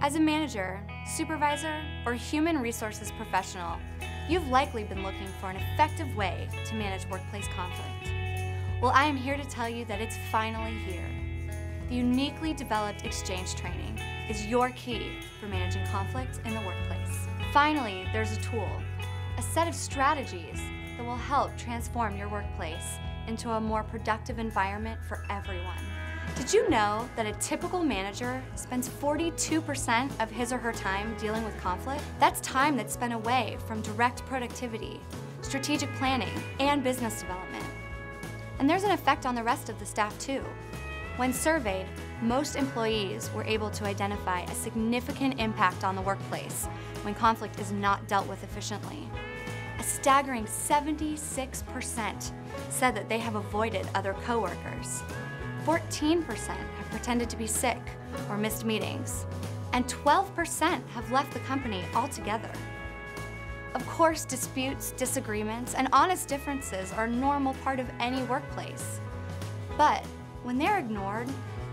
As a manager, supervisor, or human resources professional, you've likely been looking for an effective way to manage workplace conflict. Well, I am here to tell you that it's finally here. The uniquely developed exchange training is your key for managing conflict in the workplace. Finally, there's a tool, a set of strategies that will help transform your workplace into a more productive environment for everyone. Did you know that a typical manager spends 42% of his or her time dealing with conflict? That's time that's spent away from direct productivity, strategic planning, and business development. And there's an effect on the rest of the staff too. When surveyed, most employees were able to identify a significant impact on the workplace when conflict is not dealt with efficiently. A staggering 76% said that they have avoided other coworkers. 14% have pretended to be sick or missed meetings, and 12% have left the company altogether. Of course, disputes, disagreements, and honest differences are a normal part of any workplace. But when they're ignored,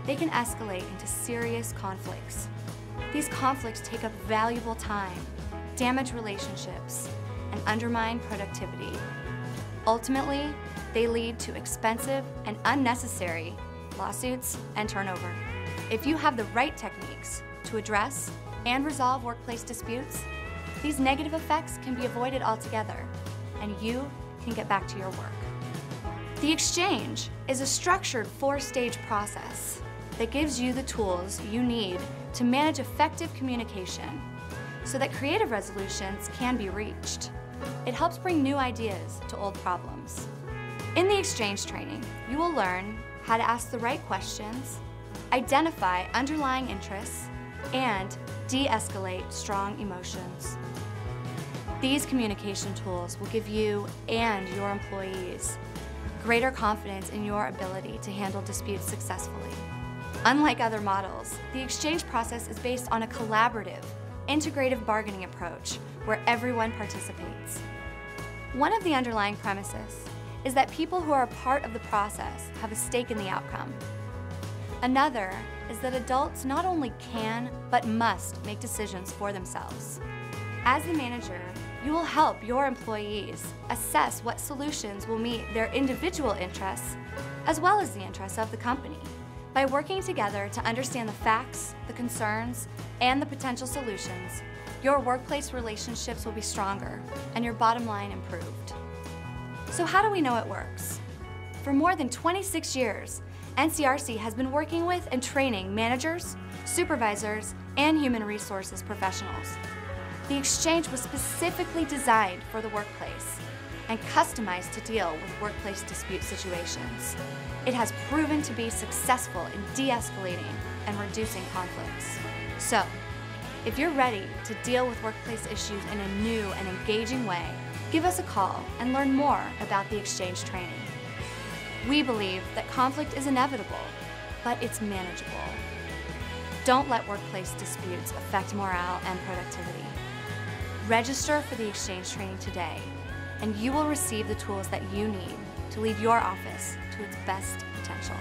they can escalate into serious conflicts. These conflicts take up valuable time, damage relationships, and undermine productivity. Ultimately, they lead to expensive and unnecessary lawsuits and turnover. If you have the right techniques to address and resolve workplace disputes, these negative effects can be avoided altogether, and you can get back to your work. The Exchange is a structured 4-stage process that gives you the tools you need to manage effective communication so that creative resolutions can be reached. It helps bring new ideas to old problems. In the Exchange training, you will learn how to ask the right questions, identify underlying interests, and de-escalate strong emotions. These communication tools will give you and your employees greater confidence in your ability to handle disputes successfully. Unlike other models, the Exchange process is based on a collaborative, integrative bargaining approach where everyone participates. One of the underlying premises is that people who are a part of the process have a stake in the outcome. Another is that adults not only can, but must make decisions for themselves. As the manager, you will help your employees assess what solutions will meet their individual interests, as well as the interests of the company. By working together to understand the facts, the concerns, and the potential solutions, your workplace relationships will be stronger and your bottom line improved. So how do we know it works? For more than 26 years, NCRC has been working with and training managers, supervisors, and human resources professionals. The Exchange was specifically designed for the workplace and customized to deal with workplace dispute situations. It has proven to be successful in de-escalating and reducing conflicts. So, if you're ready to deal with workplace issues in a new and engaging way, give us a call and learn more about the Exchange training. We believe that conflict is inevitable, but it's manageable. Don't let workplace disputes affect morale and productivity. Register for the Exchange training today, and you will receive the tools that you need to lead your office to its best potential.